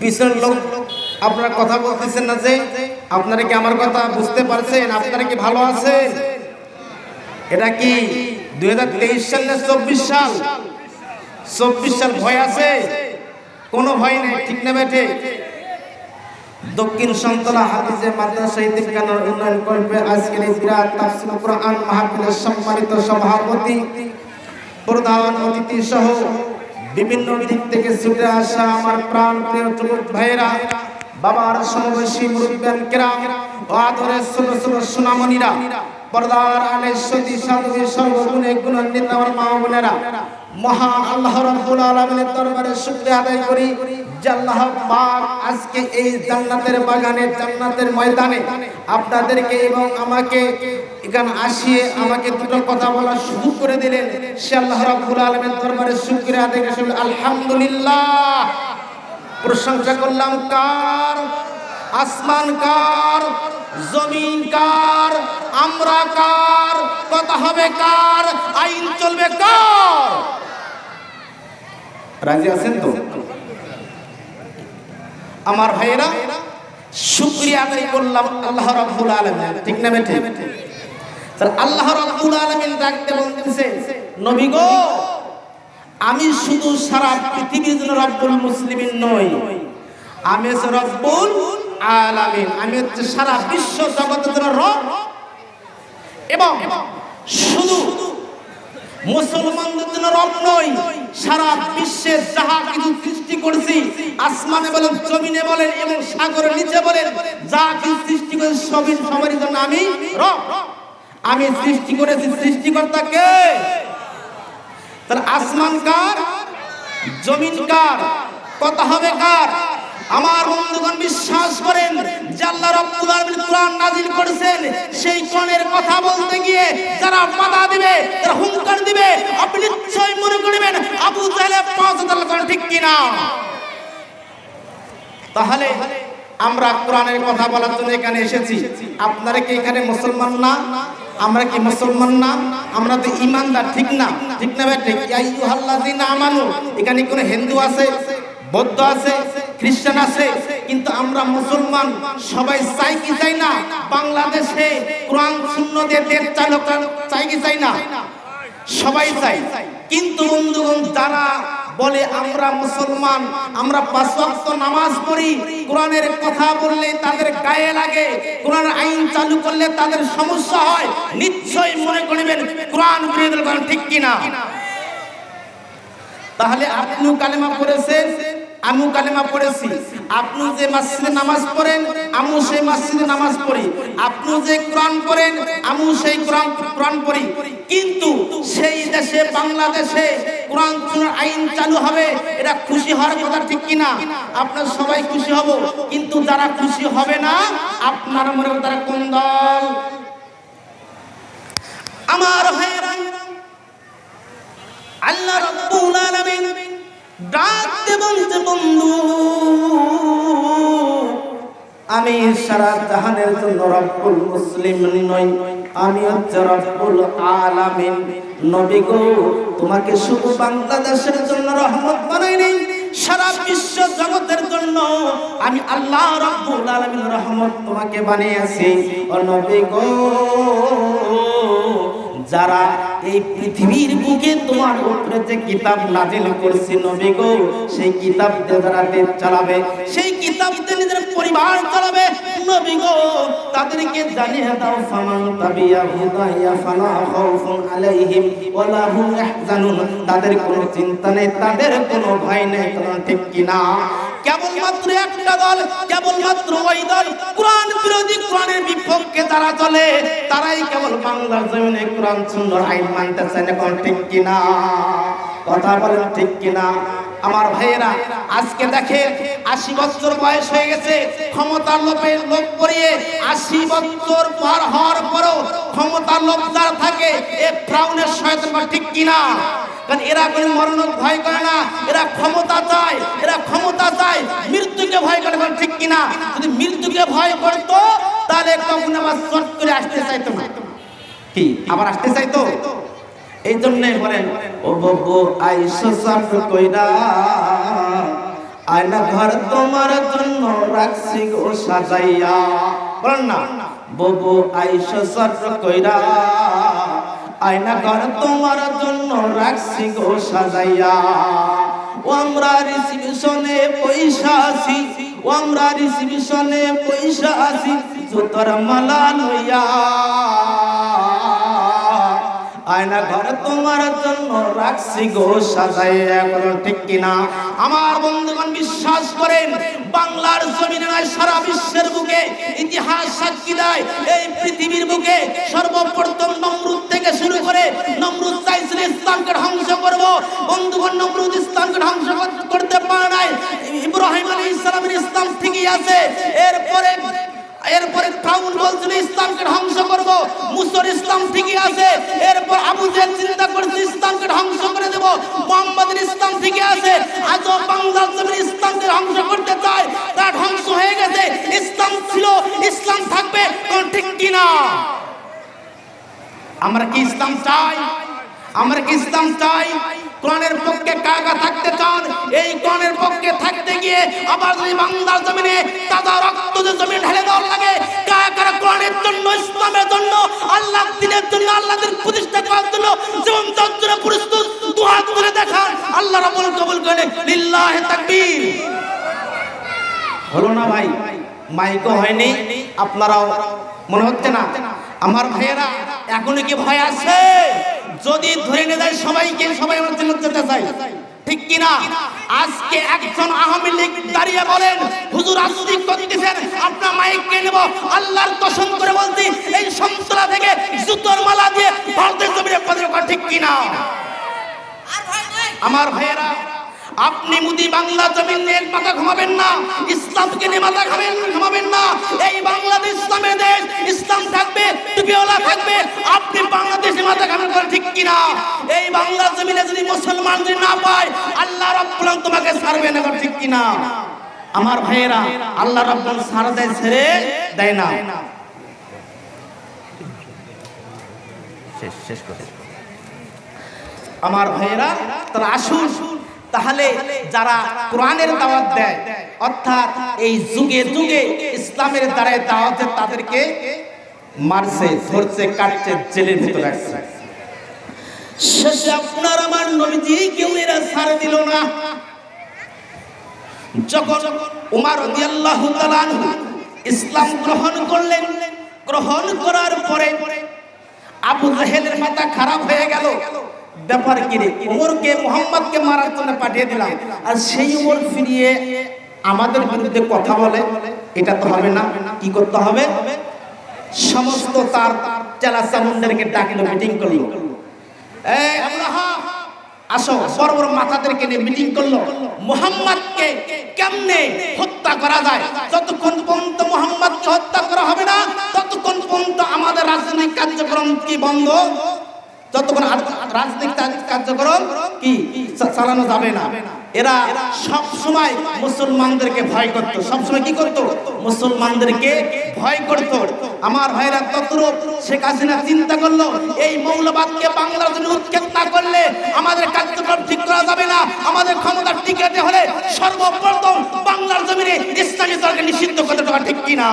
পিছনের লোক আপনারা কথা বলতেছেন না যে? আপনারা কি আমার কথা বুঝতে পারছেন? আপনারা কি ভালো আছেন? এটা কি 2023 সাল না 24 সাল? 24 সাল। ভয় আছে? কোনো ভয় নেই, ঠিক না বেঠে? দক্ষিণ সন্তলা হাফিজে মাদ্রাসা ইতিকানোর উন্নয়ন কল্পে আজকের এই বিরাট তাফসীর কোরআন মাহফিলের সম্মানিত সভাপতি, প্রধান অতিথি সহ বিভিন্ন দিক থেকে ছুটে আসা আমার প্রাণ প্রিয় যুবক ভাইয়েরা, বাবার সমবয়সী মুরব্বিয়ান কেরাম ও আদরের ছোট ছোট সোনামণিরা, পর্দার আলে সতী সাধবী সর্বগুণে গুণান্বিত আমার মা বোনেরা, মহা আল্লাহ রাব্বুল আলামিনের দরবারে শুকরিয়া আদায় করি যে আল্লাহ পাক আজকে এই জান্নাতের বাগানে, জান্নাতের ময়দানে আপনাদেরকে এবং আমাকে এখানে আসিয়ে আমাকে দুটো কথা বলার সুযোগ করে দিলেন। সে আল্লাহ রাব্বুল আলামিনের দরবারে শুকরিয়া আদায় করি আলহামদুলিল্লাহ। প্রশংসা করলাম কার? আসমান কার? জমিন কার? আমরা কার? কথা হবে কার? আইন চলবে কার? রাজি আছেন তো আমার ভাইয়েরা? শুকরিয়া আদায় করলাম আল্লাহ রাব্বুল আলামিন, ঠিক না বেঠে? স্যার আল্লাহ রাব্বুল আলামিন ডাকতে বলতেছে, নবী গো, আমি শুধু সারা পৃথিবীর জন্য রব্বুল মুসলিমিন নই, আমি হচ্ছে রব্বুল আলামিন। আমি হচ্ছে সারা বিশ্ব জগতের জন্য রব। এবং শুধু মুসলমানদের জন্য রব নই, সারা বিশ্বের যাহা কিছু সৃষ্টি করেছি, আসমানে বলেন, জমিনে বলেন এবং সাগরের নিচে বলেন, যা কিছু সৃষ্টি করেছি সবারই জন্য আমি রব। আমি সৃষ্টি করেছি, সৃষ্টিকর্তা কে? তাহলে আসমান কার? জমিন কার? কথা হবে কার? আমার বন্ধুগণ বিশ্বাস করেন যে আল্লাহ রাব্বুল আলামিন কোরআন নাযিল করেছেন, সেই কোরআনের কথা বলতে গিয়ে যারা বাধা দিবে, যারা হুঙ্কার দিবে, আপনি নিশ্চয়ই মনে করবেন আবু জাহেলের পাঁচ আল্লাহ করেন, ঠিক কি না? তাহলে আমরা কোরআনের কথা বলার জন্য এখানে এসেছি। আপনারা কি এখানে মুসলমান না? আমরা কি মুসলমান না? আমরা তো ঈমানদার, ঠিক না? ঠিক না ভাই? ঠিক। ইয়া আইয়ুহাল্লাযিনা আমানু, এখানে কোন হিন্দু আছে, বৌদ্ধ আছে, খ্রিস্টান আছে, কিন্তু আমরা মুসলমান। সবাই চাই কি চাই না? বাংলাদেশে কোরআন সুন্নতের দেশ চালু চাই কি চাই না? সবাই চাই। কিন্তু বন্ধুগণ, যারা বলে আমরা মুসলমান, আমরা 5 ওয়াক্ত নামাজ পড়ি, কোরআনের কথা বললে তাদের গায়ে লাগে, কোরআনের আইন চালু করলে তাদের সমস্যা হয়, নিশ্চয়ই মনে করবেন কোরআন বিরোধী করেন, ঠিক কি না? তাহলে আপনিও কালেমা পড়েছেন, আমিও কালেমা পড়েছি। আপনি যে মসজিদে নামাজ পড়েন, আমিও সেই মসজিদে নামাজ পড়ি। আপনি যে কোরআন পড়েন, আমিও সেই কোরআন পড়ি। কিন্তু সেই দেশে, বাংলাদেশে কোরআন আইন চালু হবে, এটা খুশি হওয়ার কথা, ঠিক কিনা? আপনারা সবাই খুশি হব, কিন্তু যারা খুশি হবে না, আপনারা মনে করেন তারা কোন দল? আমার ভাইয়েরা, আল্লাহ রাব্বুল আলামিন ডাকতে বলতে, বন্ধু, আমি সারা জাহানের জন্য রব্বুল মুসলিমিন নই, আমি হচ্ছে রব্বুল আলামিন। নবী গো, তোমাকে শুধু বাংলাদেশের জন্য রহমত বানাই নাই, সারা বিশ্ব জগতের জন্য আমি আল্লাহ রাব্বুল আলামিন রহমত তোমাকে বানিয়েছি। ও নবী গো, যারা এই পৃথিবীর বুকে তোমার উপরে যে কিতাব নাজিল করেছি, নবী গো, সেই কিতাব দিয়ে যারা দেশ চালাবে, সেই কিতাব দিয়ে নিজের পরিবার চালাবে, নবী গো, তাদেরকে জানিয়ে দাও, ফামান তাবিয়া হুদাইয়া ফালা খাউফুন আলাইহিম ওয়ালা হুম ইয়াহজানুন। তাদের কোনো চিন্তা নেই, তাদের কোনো ভয় নেই, ঠিক কি না? কেবলমাত্র একটা দল, কেবলমাত্র ওই দল, কোরআন বিরোধী, কোরআনের বিপক্ষে যারা চলে, তারাই কেবল বাংলার জমিনে কোরআন সুন্নাহর আইন মানতে চায় না, ঠিক কি না? কথা বলেন, ঠিক কি না? আমার ভাইয়েরা, আজকে দেখেন 80 বছর বয়স হয়ে গেছে, ক্ষমতার লোভে লোভ করিয়ে 80 বছর পার হওয়ার পরও ক্ষমতার লোভ যার থাকে, এ ফ্রাউনের শয়তান, ঠিক কি না? কারণ এরা কোনো মরণ ভয় করে না, এরা ক্ষমতা চায়, এরা ক্ষমতা চায়, মৃত্যুকে ভয় করে, ঠিক কি না? যদি মৃত্যুকে ভয় করতো, তাহলে কখন আবার চট করে আসতে চাইতো না, কি আবার আসতে চাইতো? এই জন্যই বলেন, ও ববু আইসো সাফ কইরা আয়না ঘর তোমার জন্য রাখছি গো সাজাইয়া, বলেন না ববু আইসো সর কইরা, আয়না ঘর তোমার জন্য রাখছি গো সাজাইয়া। ও আমরা রিসিপশনে পয়সা আছি, ও আমরা রিসিপশনে পয়সা আছি, জুতোর মালা লইয়া, আয়না ঘর তোমার জন্য রাখছি গো সাজাইয়া। ঠিক কিনা আমার বন্ধুগণ? বিশ্বাস করেন বাংলার জমিনে নয় সারা বিশ্বের বুকে ইতিহাস সাক্ষী দেয়, এই পৃথিবীর বুকে সর্বপ্রথম নমরুদ থেকে শুরু করে, নমরুদ চাইছিল ইসলামকে ধ্বংস করব, বন্ধুগণ নমরুদ ইসলামকে ধ্বংস করতে পারে নাই। ইব্রাহিম আলাইহিস সালামের ইসলাম ঠিকই আছে, এরপরে ফিরআউন বলছিল ইসলামকে ধ্বংস করব, মুসার ইসলাম ঠিকই আছে, এরপর আবু জেহেল চিন্তা করেছে ইসলামকে ধ্বংস করে দেব, মুহাম্মাদের ইসলাম ঠিকই আছে। আজও বাংলার জমিনে ইসলামকে ধ্বংস করতে চায়, তা ধ্বংস হয়ে গেছে। ইসলাম ছিল, ইসলাম থাকবে, ঠিক কি না? আমরা কি ইসলাম চাই? আমরা কি ইসলাম চাই? কোরআনের পক্ষে কারা থাকতে চান? এই কোরআনের পক্ষে থাকতে গিয়ে আবার যদি বাংলার জমিনে তাজা রক্ত যে জমিনে ঢেলে দেওয়ার লাগে, কারা কোরআনের জন্য, ইসলামের জন্য, আল্লাহর দ্বীনের জন্য, আল্লাহর প্রতিষ্ঠা করার জন্য জীবন যন্ত্র প্রস্তুত, দুহাত তুলে দেখান, আল্লাহ রাব্বুল কবুল করে। লিল্লাহি তাকবীর। হলো না ভাই? মাইকও হয়নি, আপনারাও মনে হচ্ছে না? আমার ভাইয়েরা এখনো কি ভয় আছে? যদি ধরে নিয়ে যায় সবাইকে, সবাই আমার জন্য যেতে চাই, ঠিক কিনা? আজকে একজন আওয়ামী লীগ দাঁড়িয়ে বলেন হুজুর রাজনীতি করতেছেন, আপনার মাইককে নেব, আল্লাহর কসম করে বলছি এই সন্ত্রাস থেকে জুতোর মালা দিয়ে ভারতের জমিনে কদর করা, ঠিক কিনা? আমার ভাইয়েরা আপনি মুদি বাংলা জমিন নিয়ে মাথা ঘামাবেন না, ইসলামকে নিয়ে মাথা ঘামাবেন না। এই বাংলাদেশ ইসলামের দেশ, ইসলাম থাকবে, টুপিওয়ালা থাকবে, আপনি বাংলাদেশে মাথা ঘামাবেন, ঠিক কিনা? এই বাংলা জমিনে যদি মুসলমান যদি না পায়, আল্লাহ রাব্বুল আলামিন তোমাকে ছাড়বে না, ঠিক কিনা? আমার ভাইয়েরা আল্লাহ রাব্বুল আলামিন ছাড় দেয়, ছেড়ে দেয় না। শেষ করে আমার ভাইয়েরা তারা আসুন, তাহলে যারা কোরআনের দাওয়াত দেয়, অর্থাৎ এই যুগে যুগে ইসলামের দ্বারায় দাওয়াত, তাদেরকে মারছে, ধরছে, কাটছে, জেলের ভিতরে রাখছে। শেষে আপনার আমার নবীজি কেউ এরা ছাড় দিল না। যখন উমর রাদিয়াল্লাহু তাআলা আনহু ইসলাম গ্রহণ করলেন, গ্রহণ করার পরে আবু জাহেলের মাথা খারাপ হয়ে গেল। ব্যাপার কি রে, উমরকে মুহাম্মদকে মারার জন্য পাঠিয়ে দিলাম, আর সেই উমর ফিরিয়ে আমাদের বিরুদ্ধে কথা বলে, এটা তো হবে না। কি করতে হবে? সমস্ত তার চেলাচামুন্ডারকে ডাকলো, মিটিং করলো, এই আবরাহা আসো, বড় বড় মাথাদেরকে নিয়ে মিটিং করলো, মুহাম্মদকে কেমনে হত্যা করা যায়। যতক্ষণ পর্যন্ত মুহাম্মদকে হত্যা করা হবে না, ততক্ষণ পর্যন্ত আমাদের রাজনৈতিক কার্যক্রম কি বন্ধ, যতক্ষণ রাজনৈতিক কার্যক্রম কি চালানো যাবে না। এরা সব সময় মুসলমানদেরকে ভয় করত, সব সময় কি করত? মুসলমানদেরকে ভয় করত। আমার ভাইরা ততরূপ শেখ হাসিনা চিন্তা করলো, এই মৌলবাদকে বাংলার জন্য উৎখাত না করলে আমাদের কার্যক্রম ঠিক করা যাবে না। আমাদের ক্ষমতা টিকাতে হলে সর্বপ্রথম বাংলার জমিনে ইসলামী দলকে নিষিদ্ধ করতে হবে, ঠিক কিনা?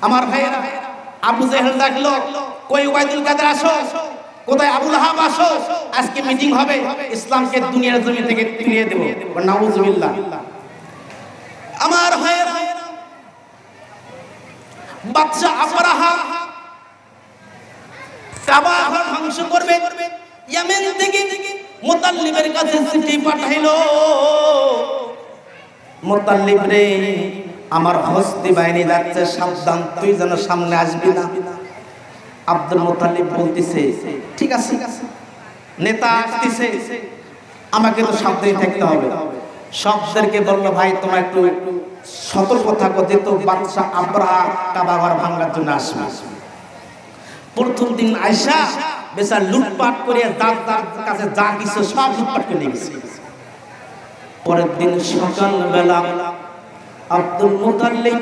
আমার ভাইরা আবু জেহেল ডাকলো, কই ওবাইদুল কাদের আসো, কোথায় আবুল আহাব আসো, আজকে মিটিং হবে, ইসলামকে দুনিয়ার জমি থেকে তুলিয়ে দেব। নাউজুবিল্লাহ। আমার ভাইরা বাদশা আবরাহা কাবা ঘর ধ্বংস করবে, ইয়েমেন থেকে মুতাল্লিবের কাছে চিঠি পাঠাইলো, মুতাল্লিব রে আমার হস্তি বাহিনী যাচ্ছে, সাবধান, তুই যেন সামনে আসবি না। আব্দুল মুতাল্লিব বলতেছে ঠিক আছে, নেতা আসতেছে, আমাকে তো সাবধানে থাকতে হবে। সবদেরকে বলল ভাই তোমরা একটু সতর্ক থাকো, যেহেতু বাদশা আবরাহা কাবা ঘর ভাঙার জন্য আসবে। প্রথম দিন আয়সা বেচার লুটপাট করে যার কাছে যা কিছু সব লুটপাট করে নিয়ে গেছে। পরের দিন সকালবেলা আব্দুল মুতাল্লিব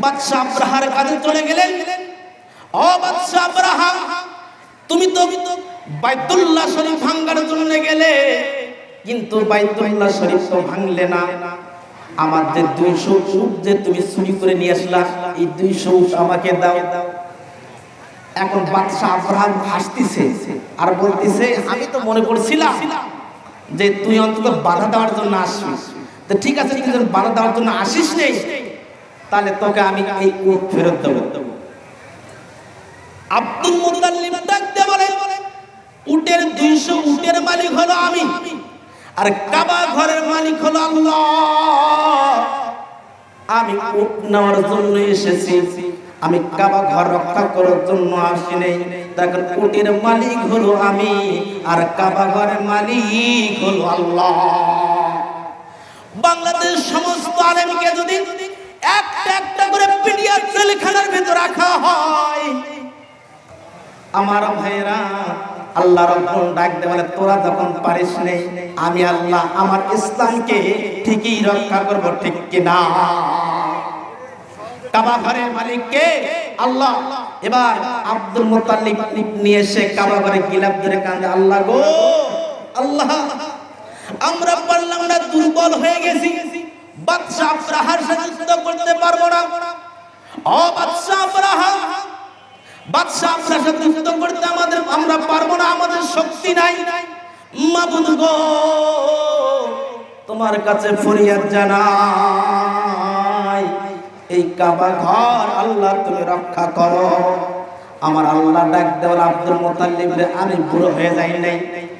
বাদশা আবরাহার কাছে চলে গেলেন। ও বাদশা আবরাহা, তুমি তো বাইতুল্লাহ শরীফ ভাঙার জন্য গেলে, কিন্তু বাইতুল্লাহ শরীফ তো ভাঙলে না। আমার যে 200 উট যে তুমি চুরি করে নিয়ে আসলা, এই 200 উট আমাকে দাও। এখন বাদশা আব্রাহাম হাসতেছে আর বলতেছে, আমি তো মনে করছিলাম যে তুই অন্তত বাধা দেওয়ার জন্য আসছিস, তো ঠিক আছে, তুই যখন বাধা দেওয়ার জন্য আসিস নেই, তাহলে তোকে আমি এই উট ফেরত দেব। আব্দুল মুত্তালিব ডাকতে বলে, উটের 200 উটের মালিক হলো আমি, আর কাবা ঘরের মালিক হলো আল্লাহ। আমি উট নেওয়ার জন্য এসেছি, আমি কাবা ঘর রক্ষা করার জন্য আসি নাই। দেখেন উটের মালিক হলো আমি, আর কাবা ঘরের মালিক হলো আল্লাহ। বাংলাদেশ সমস্ত আলেমকে যদি একটা একটা করে পিটিয়ে জেলখানার ভিতর রাখা হয়, আমার ভাইরা আল্লাহ রাব্বুল ডাক দে বলে, তোরা যখন পারিস নেই, আমি আল্লাহ আমার ইসলামকে ঠিকই রক্ষা করব, ঠিক কি না? কাবা ঘরের মালিক কে? আল্লাহ। এবার আব্দুল মুত্তালিব নিয়ে এসে কাবা ঘরে গিলাফ ধরে কাঁদে, আল্লাহ গো আল্লাহ, আমরা পারলাম না, দুর্বল হয়ে গেছি, বাদশা আব্রাহার সাথে যুদ্ধ করতে পারবো না। ও বাদশা আব্রাহা, বাদশা আপনার সাথে যুদ্ধ করতে আমরা পারবো না, আমাদের শক্তি নাই। মাবুদ গো, তোমার কাছে ফরিয়াদ জানাই, এই কাবা ঘর আল্লাহ তুমি রক্ষা করো। আমার আল্লাহ ডাক দেওয়ার আব্দুল মুত্তালিব রে, আমি বুড়ো হয়ে যাই নাই।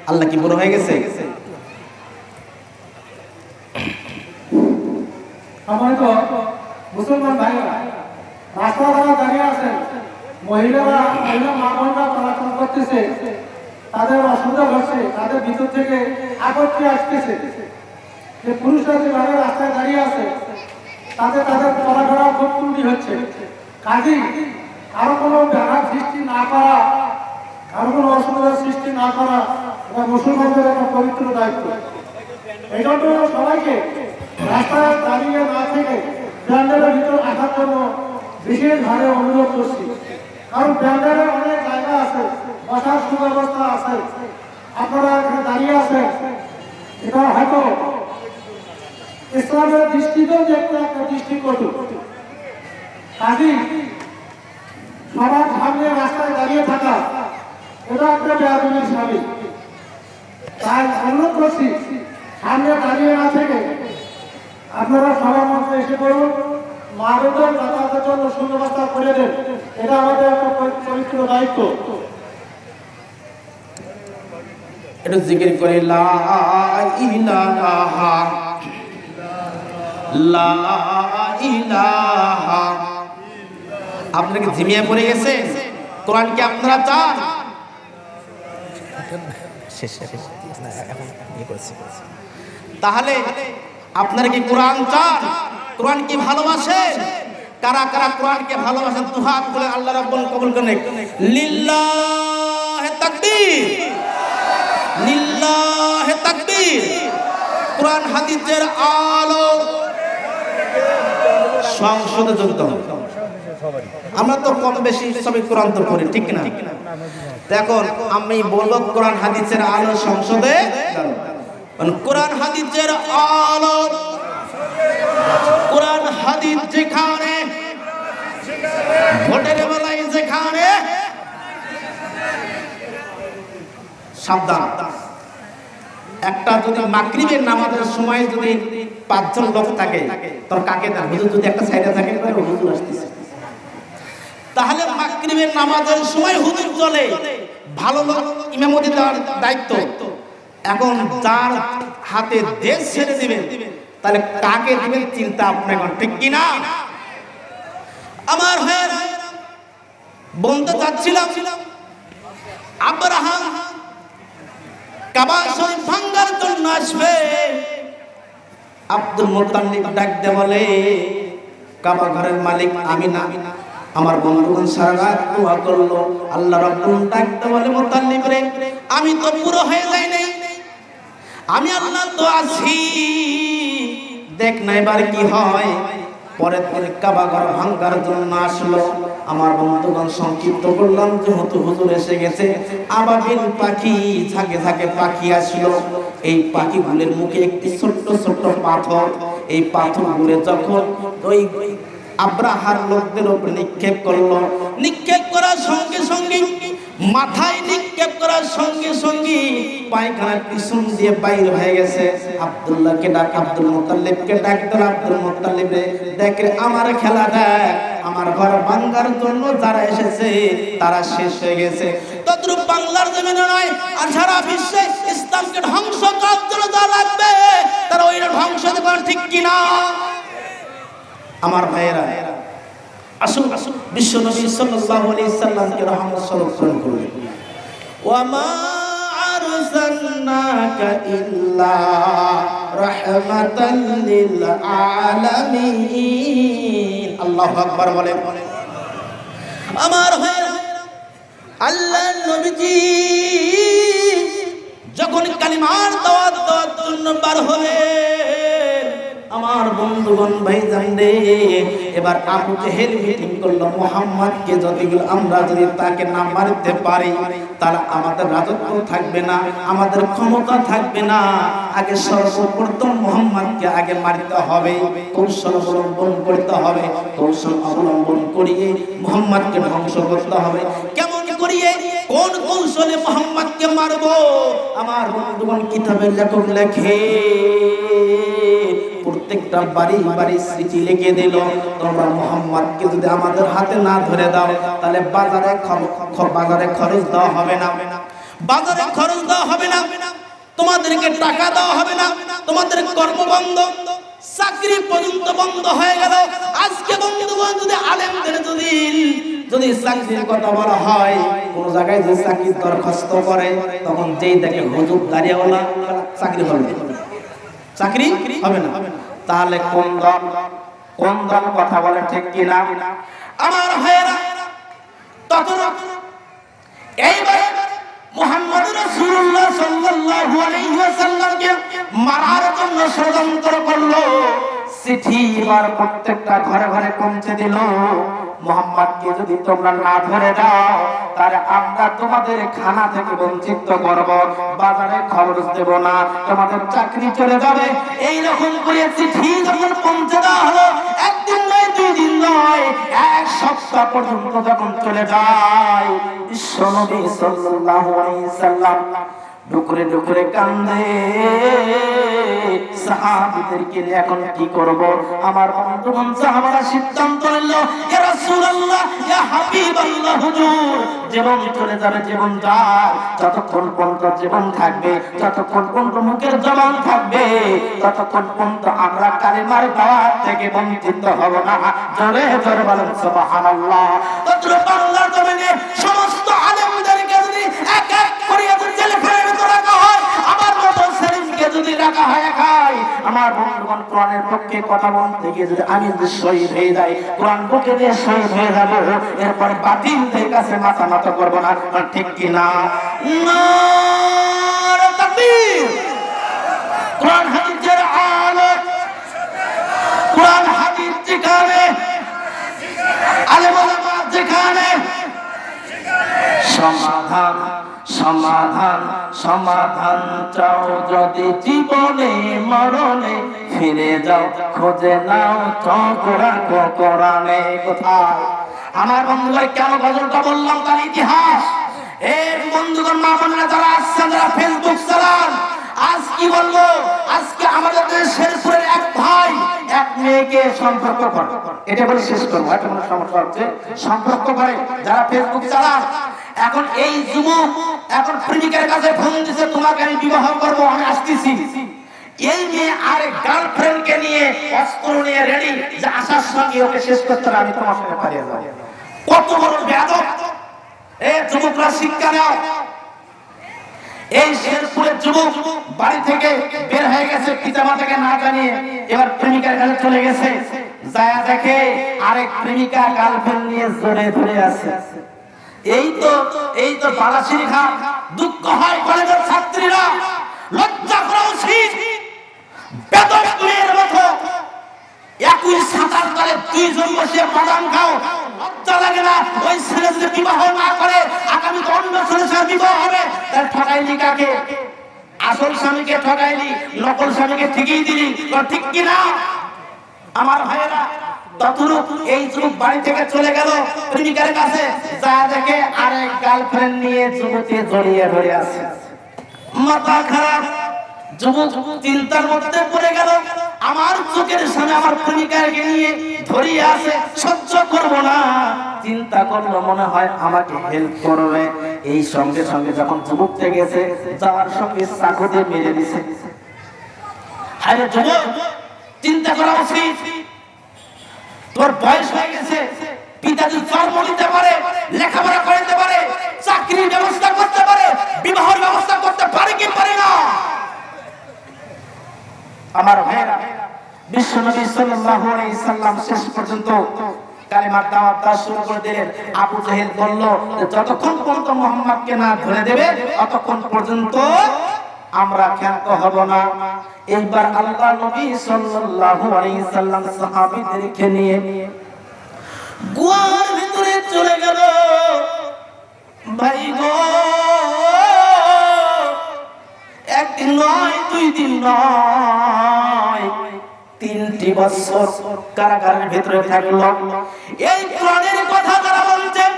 আল্লাহ কি বুড়ো হয়ে গেছে? আমার তো মুসলমান ভাইরা রাস্তা দ্বারা দাঁড়িয়ে আছেন, মহিলা মা বোনরা চলাচল করতেছে, তাদের অসুবিধা হচ্ছে, তাদের ভিতর থেকে আপত্তি আসতেছে যে পুরুষরা যেভাবে রাস্তায় দাঁড়িয়ে আছে, তাদের চলাফেরা খুব ত্রুটি হচ্ছে। কাজেই কারো কোনো ব্যাঘাত সৃষ্টি না করা, কারো কোনো অসুবিধার সৃষ্টি না করা, এটা মুসলমানদের একটা পবিত্র দায়িত্ব। এই জন্য সবাইকে রাস্তায় দাঁড়িয়ে না থেকে প্যান্ডেলের ভিতর আসার জন্য বিশেষভাবে অনুরোধ করছি। কারণ প্যান্ডেলে অনেক জায়গা আছে, বসার সুব্যবস্থা আছে, আপনারা এখানে দাঁড়িয়ে আছেন, এটা হয়তো ইসলামের দৃষ্টিতেও যে একটা দৃষ্টিকটু। কাজী সবার সামনে রাস্তায় দাঁড়িয়ে থাকা, এটা একটা বেয়াদবির সামিল। তাই অনুরোধ করছি, সামনে দাঁড়িয়ে না থেকে আপনারা সবার মধ্যে এসে পড়ুন, মা বোনদের যাতায়াতের জন্য সুব্যবস্থা করে দেন, এটা আমাদের একটা পবিত্র দায়িত্ব। এটা জিকির করে, লা ইলাহা লা ইলাহা। আপনাকে জিমিয়া পড়ে গেছে? কোরআন কি আপনারা চান? তাহলে আপনারা কি কোরআন চান? কোরআন কি ভালোবাসেন? কারা কারা কোরআনকে ভালোবাসেন দুহাত বলে আল্লাহ রাব্বুল কবুল করেন। লিল্লাহে তাকবীর, লিল্লাহে তাকবীর। কোরআন হাদিসের আলো সংসদে যুদ্ধ। আমরা তো কম বেশি সবাই কোরআন তো পড়ি, ঠিক না? দেখুন আমি বলবো কোরআন হাদিসের আলো সংসদে, কোরআন হাদিসের আলো, কোরআন হাদিস যেখানে, ভোটের বেলায় যেখানে, সাবধান। একটা যদি মাগরিবের নামাজের সময় যদি 5 জন লোক থাকে, তোর কাকে দেন? হুজুর যদি একটা সাইডে থাকে, হুজুর আসতেছে, তাহলে মাগরিবের নামাজের সময় হুজুর চলে, ভালো লোক ইমামতি দেওয়ার দায়িত্ব। এখন যার হাতে দেশ ছেড়ে দিবেন, তাহলে কাকে দিবেন চিন্তা আপনার, ঠিক কিনা? আমার ভাইয়েরা বলতে চাচ্ছিলাম, আব্রাহাম কাবা শরীফ ভাঙার জন্য আসবে। আব্দুল মুত্তালিব ডাক দে বলে, কাবা ঘরের মালিক আমি না, আমার বন্ধুগণ সারা রাত দোয়া করলো। আল্লাহ রাব্বুল ডাক দে বলে, মুত্তালিব রে, আমি তো পুরো হয়ে যাই নাই, আমি আল্লাহ তো আছি, দেখ না এবার কি হয়। পরের দিন কাবা ঘর ভাঙার জন্য আসলো। আমার বন্ধুগণ সংক্ষিপ্ত করলাম যেহেতু হুজুর এসে গেছে, আবাবিল পাখি ঝাঁকে ঝাঁকে পাখি আসলো। এই পাখিগুলোর মুখে একটি ছোট্ট ছোট্ট পাথর, এই পাথরগুলো যখন ওই আব্রাহার লোকদের উপরে নিক্ষেপ করলো, নিক্ষেপ করার সঙ্গে সঙ্গে মাথায় নিক্ষেপ করার সঙ্গে সঙ্গে পায়খানার পিছন দিয়ে বাইর হয়ে গেছে। আব্দুল্লাহকে ডাক, আব্দুল মুত্তালিবকে ডাক দিল, আব্দুল মুত্তালিব রে দেখ রে আমার খেলা দেখ, আমার ঘর ভাঙার জন্য যারা এসেছে তারা শেষ হয়ে গেছে। তদ্রূপ বাংলার জমিনে নয় আর সারা বিশ্বে ইসলামকে ধ্বংস করার জন্য যা লাগবে তারা ওই ধ্বংস করে, ঠিক কিনা আমার ভাইয়েরা? আসুন বিশ্ব নবী সাল্লাল্লাহু আলাইহি সাল্লামকে রহমত স্বরূপ গ্রহণ করুন। ওয়া মা আরসালনাকা ইল্লা রাহমাতাল লিল আলামিন। আল্লাহু আকবার বলেন। আমার ভাইয়েরা, আল্লাহর নবীজি যখন কালিমার দাওয়াত দেওয়ার জন্য বার হলেন, আমার বন্ধুগণ ভাইজান রে, এবার আবু জেহেল মিটিং করলো, মুহাম্মদকে আমরা যদি তাকে না মারতে পারি তাহলে আমাদের রাজত্ব থাকবে না, আমাদের ক্ষমতা থাকবে না। আগে সর্বপ্রথম মুহাম্মদকে আগে মারতে হবে, কৌশল অবলম্বন করতে হবে, কৌশল অবলম্বন করিয়ে মুহাম্মদকে ধ্বংস করতে হবে। কেমন করিয়ে, কোন কৌশলে মুহাম্মদকে মারবো? আমার বন্ধুগণ কিতাবের লেখক লেখে প্রত্যেকটা বাড়ি বাড়ি চিঠি লিখে দিল, তোমরা মুহাম্মদকে যদি আমাদের হাতে না ধরে দাও তাহলে বাজারে খরচ দেওয়া হবে না, বাজারে খরচ দেওয়া হবে না, তোমাদেরকে টাকা দেওয়া হবে না, তোমাদের কর্ম বন্ধ, চাকরি পর্যন্ত বন্ধ হয়ে গেল। আজকে বন্ধুগণ যদি আলেমদের যদি চাকরির কথা বলা হয়, কোন জায়গায় যে চাকরির দরখাস্ত করে তখন যেই দেখে হুজুর দাঁড়িয়েওয়ালা, চাকরি হবে না, চাকরি হবে না। তাহলে কোন দল কথা বলে, ঠিক কিনা আমার ভাইয়েরা? তখন এইবার মুহাম্মদ রাসূলুল্লাহ সাল্লাল্লাহু আলাইহি ওয়াসাল্লামকে মারার জন্য ষড়যন্ত্র করলো। চিঠি এবার প্রত্যেকটা ঘরে ঘরে পৌঁছে দিল, মুহাম্মদকে যদি তোমরা না ধরে দাও তাহলে আমরা তোমাদের খানা থেকে বঞ্চিত করব, বাজারে খরচ দেব না, তোমাদের চাকরি চলে যাবে। এই রকম করে চিঠি যখন পৌঁছে দেওয়া হলো, একদিন নয়, দুই দিন নয়, এক সপ্তাহ পর্যন্ত যখন চলে যায়, বিশ্বনবী সাল্লাল্লাহু আলাইহি সাল্লাম ডুকরে ডুকরে কান্দে। সাহাবীদেরকে এখন কি করব? আমার বন্ধুগণ সাহাবারা সিদ্ধান্ত নিল, ইয়া রাসূলুল্লাহ, ইয়া হাবিবাল্লাহ, হুজুর জীবন চলে যাবে, জীবন যায়, যতক্ষণ পর্যন্ত জীবন থাকবে, যতক্ষণ পর্যন্ত মুখের জবান থাকবে, ততক্ষণ পর্যন্ত আমরা কালিমার দাওয়াত থেকে বঞ্চিত হব না। জোরে জোরে বলেন সুবহানাল্লাহ। তদ্র বাংলা জমিনে সমস্ত আলেমদেরকে যদি এক এক করে জেলে ফেলে রাখা হয়, আমার মতো সেলিমকে যদি রাখা হয় একাই, আমার বন্ধুগণ কোরআনের পক্ষে কথা বলতে গিয়ে যদি আমি শহীদ হয়ে যাই, কোরআন বুকে দিয়ে শহীদ হয়ে যাব, এরপর বাতিলদের কাছে মাথা নত করব না, ঠিক কিনা? নারে তাকবীর! কোরআন হাদিসের আলো, কোরআন হাদিস যেখানে, আলেম ওলামা যেখানে, সমাধান সমাধান সমাধান চাও যদি জীবনে মরণে, ফিরে যাও খোঁজে নাও কোরআনে। কোথায়? আমার বন্ধুরা কেন গজলটা বললাম তার ইতিহাস। এই বন্ধুগণ, মা বোনেরা যারা আসছেন, যারা ফেসবুক চালান, আজ কি বলবো? আজকে আমাদের দেশের পুরের এক ভাই এক মেয়েকে সম্পর্ক করে, এটা বলে শেষ করবো, একটা সমস্যা হচ্ছে, সম্পর্ক করে যারা ফেসবুক চালান। এখন এই যুবক এখন প্রেমিকের কাছে ফোন দিছে, তোমাকে আমি বিবাহ করবো, আমি আসতেছি। এই মেয়ে আরেক গার্লফ্রেন্ডকে নিয়ে অস্ত্র নিয়ে রেডি, যে আসার সঙ্গে ওকে শেষ করতে হবে, আমি তোমার সঙ্গে পালিয়ে যাবো। কত বড় বেয়াদব! এই যুবকরা শিক্ষা নাও। এই শেরপুরের যুবক বাড়ি থেকে বের হয়ে গেছে পিতামাতাকে না জানিয়ে, এবার প্রেমিকার কাছে চলে গেছে, যায় দেখে আরেক প্রেমিকা গার্লফ্রেন্ড নিয়ে জোরে ধরে আছে। এই তো বালাসির ঘাট। দুঃখ হয় কলেজের ছাত্রীরা, লজ্জা করা উচিত। বেদব মেয়ের মতো একই ছাতার তলে বাদাম খাও, লজ্জা লাগে না? ওই ছেলে যদি বিবাহ না করে আগামী অন্য ছেলের সাথে বিবাহ হবে, তার ঠকাইলি কাকে? আসল স্বামীকে ঠকাইলি, নকল স্বামীকে ঠিকই দিলি, ঠিক কিনা আমার ভাইয়েরা? ততরূপ এই যুবক বাড়ি থেকে চলে গেল প্রেমিকার কাছে, যা দেখে আরেক গার্লফ্রেন্ড নিয়ে যুবতী জড়িয়ে ধরে আছে। মাথা খারাপ, যুবক চিন্তার মধ্যে পড়ে গেল, আমার চোখের সামনে আমার প্রেমিকাকে নিয়ে ধরিয়ে আছে, সহ্য করব না। চিন্তা করলো মনে হয় আমাকে হেল্প করবে। এই সঙ্গে সঙ্গে যখন যুবক থেকে গেছে, যাওয়ার সঙ্গে চাকু দিয়ে মেরে দিছে। আরে যুবক, চিন্তা করা উচিত। তোর বয়স হয়ে গেছে, পিতা যদি জন্ম নিতে পারে, লেখাপড়া করতে পারে, চাকরির ব্যবস্থা করতে পারে, বিবাহের ব্যবস্থা করতে পারে কি পারে না? আমার ভাইরা, বিশ্বনবী সাল্লাল্লাহু আলাইহি সাল্লাম শেষ পর্যন্ত কালিমার দাওয়াত শুরু করে দিলেন। আবু জাহেল বলল, যতক্ষণ পর্যন্ত মুহাম্মদকে না ধরে দেবে ততক্ষণ পর্যন্ত আমরা ক্ষান্ত হব না। এইবার আল্লাহ নবী সাল্লাল্লাহু আলাইহি সাল্লাম সাহাবীদেরকে নিয়ে গুহার ভিতরে চলে গেল। ভাই গো, একদিন নয়, 2 দিন নয়, 3টি বছর কারাগারের ভিতরে থাকলো। এই কোরআনের কথা যারা বলছেন,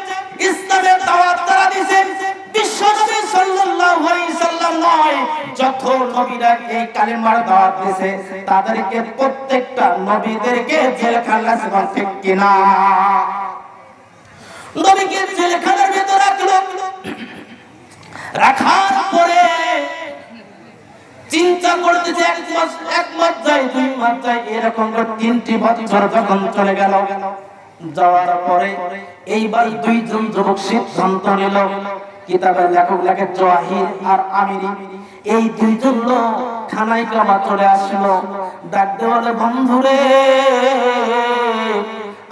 ইসলামের দাওয়াত যারা দিয়েছেন, বিশ্বনবী সাল্লাল্লাহু আলাইহি সাল্লাম নয়, যত নবীরা এই কালিমার দাওয়াত দিয়েছে তাদেরকে প্রত্যেকটা নবীদেরকে জেলখানায় রাখা, ঠিক কিনা? নবীকে জেলখানার ভিতরে রাখলো। রাখার পরে চিন্তা করতেছে, 1 মাস যায়, 2 মাস যায়, এরকম 3টি বছর যখন চলে গেল, যাওয়ার পরে এইবার 2 জন যুবক সিদ্ধান্ত নিল। কিতাবের লেখক লেখে জওয়াহির আর আমিরি, এই 2 জন লোক খানায় কামা চলে আসলো। ডাক দেওয়ালে, বন্ধুরে,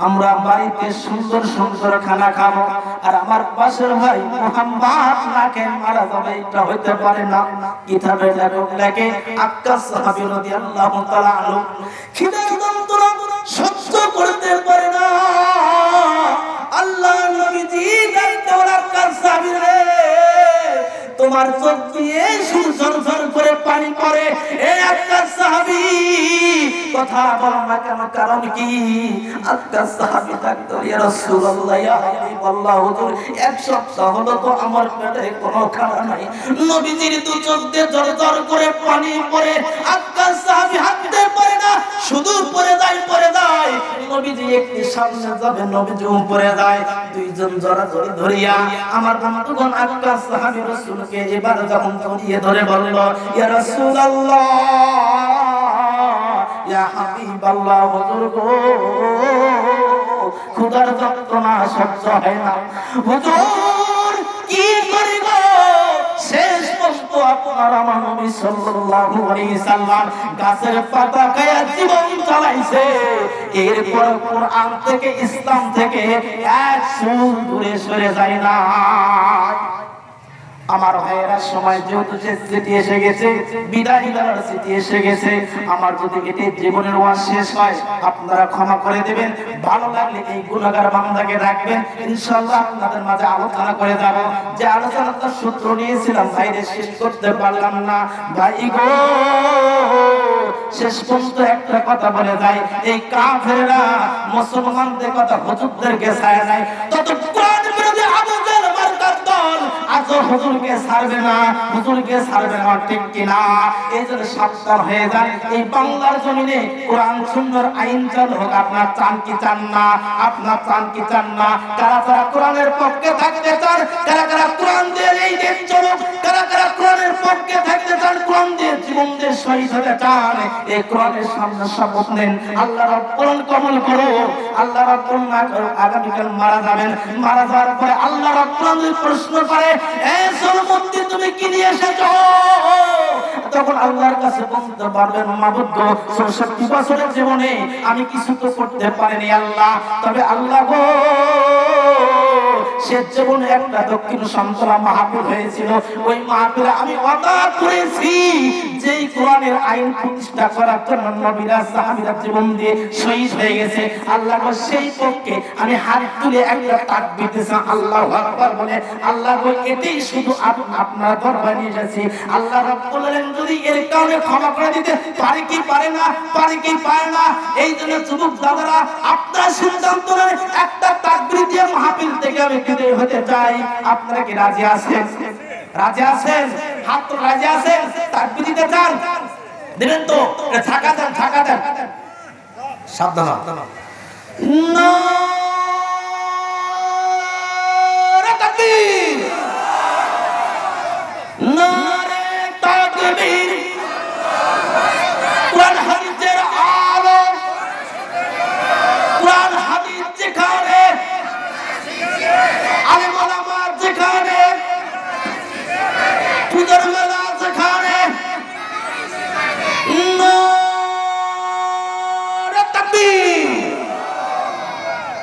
আমরা বাড়িতে সুন্দর সুন্দর খানা খাবো, আর আমার পাশের ভাই মুহাম্মদ নাকে মারা যাবে, এটা হইতে পারে না। কিতাবের লেখক লেখে আক্কাস সাহাবী রাদিয়াল্লাহু তাআলা আনহু খিদার যন্ত্রণা সহ্য করতে পারে না। আল্লাহ নবীজি ডাকতে বলে, আক্কাস সাহাবী রে, তোমার চোখ দিয়ে ঝরঝর করে পানি পড়ে, এ আক্কাস সাহাবী, কথা বলো না কেন, কারণ কি? আক্কাস সাহাবী ডাকতে, ইয়া রাসূলুল্লাহ, ইয়া হাবিবাল্লাহ, হুজুর 1 সপ্তাহ হলো তো আমার পেটে কোনো খাবার নাই। নবীজির 2 চোখ দিয়ে ঝরঝর করে পানি পড়ে, আক্কাস সাহাবী হাঁটতে পারে না, শুধু পড়ে যায়। নবীজি একটু সামনে যাবে, নবীজি উপরে যায়। 2 জন জড়াজড়ি ধরিয়া আমার বন্ধুগণ আক্কাস সাহাবী রাসূলকে এবার যখন জড়িয়ে ধরে বলল, ইয়া রাসূলুল্লাহ, ইয়া হাবিবাল্লাহ, হুজুর গো, ক্ষুধার যন্ত্রণা সহ্য হয় না, হুজুর কি করি গো? শেষ পর্যন্ত আপনার আমার নবী সাল্লাল্লাহু আলাইহি সাল্লাম গাছের পাতা খায়া জীবন চালাইছে। এরপর কোরআন থেকে, ইসলাম থেকে 1 চুল দূরে সরে যায় না। আমার ভাইয়েরা, সময় যেহেতু স্মৃতি এসে গেছে, বিদায় দেওয়ার স্মৃতি এসে গেছে। আমার যদি এটি জীবনের ওয়াজ শেষ হয়, আপনারা ক্ষমা করে দেবেন। ভালো লাগলে এই গুনাহগার বান্দাকে রাখবেন, ইনশাআল্লাহ আপনাদের মাঝে আলোচনা করে যাব। যে আলোচনাটা সূত্র নিয়েছিলাম ভাইরে, শেষ করতে পারলাম না। ভাই গো, শেষ পর্যন্ত একটা কথা বলে যায়, এই কাফেররা মুসলমানদের কথা হুজুরদেরকে ছায় নাই, তত কোরআন বিরোধী আবু জাহেল মার্কার দল আজ হুজুরকে ছাড়বে না, হুজুরকে ছাড়বে না, ঠিক কিনা? এই জন্য সাবধান হয়ে যায়। এই বাংলার জমিনে কোরআন সুন্দর আইন চালু হোক, আপনার চান কি চান না? আপনার চান কি চান না? কারা কারা কোরআনের পক্ষে থাকতে চান, কারা কারা কোরআন দিয়ে এই দেশ চলুক, কারা কারা কোরআনের পক্ষে থাকতে চান, কোরআন দিয়ে জীবন দিয়ে শহীদ হতে চান, এই কোরআনের সামনে শপথ নেন। আল্লাহ রাব্বুল কবুল করো। আল্লাহ রাব্বুল না করো, আগামীকাল মারা যাবেন। মারা যাওয়ার পরে আল্লাহ রাব্বুল প্রশ্ন করে, এ সলমতি, তুমি কি নিয়ে এসেছো? তখন আল্লাহর কাছে বলতে পারবেন, মাবুদ গো, ৬৪ বছরের জীবনে আমি কিছু তো করতে পারিনি আল্লাহ, তবে আল্লাহ গো, সে জীবনে একটা দক্ষিণ সন্তরা মাহফিল হয়েছিল, ওই মাহফিলে আমি ওয়াদা করেছি যেই কোরআনের আইন প্রতিষ্ঠা করার জন্য নবীরা সাহাবীরা জীবন দিয়ে শহীদ হয়ে গেছে, আল্লাহ সেই পক্ষে আমি হাত তুলে একটা তাকবীর দিয়েছি, আল্লাহু আকবার বলে। আল্লাহ এটাই শুধু আপনার দরবারে নিয়ে এসেছি। আল্লাহ রাব্বুল আলামিন যদি এর কারণে ক্ষমা করে দিতে পারে কি পারে না, পারে কি পারে না, এই জন্য যুবক দাদারা আপনারা সিদ্ধান্ত নেন, একটা তাকবীর দিয়ে মাহফিল থেকে আমি বিদায় হতে চাই। আপনারা কি রাজি আছেন? রাজি আছেন? হাত তো রাজি আছেন? তাকবীর দিতে চান? দিবেন তো? ছাকা দেন, ছাকা দেন, সাবধান। নারে তাকবীর।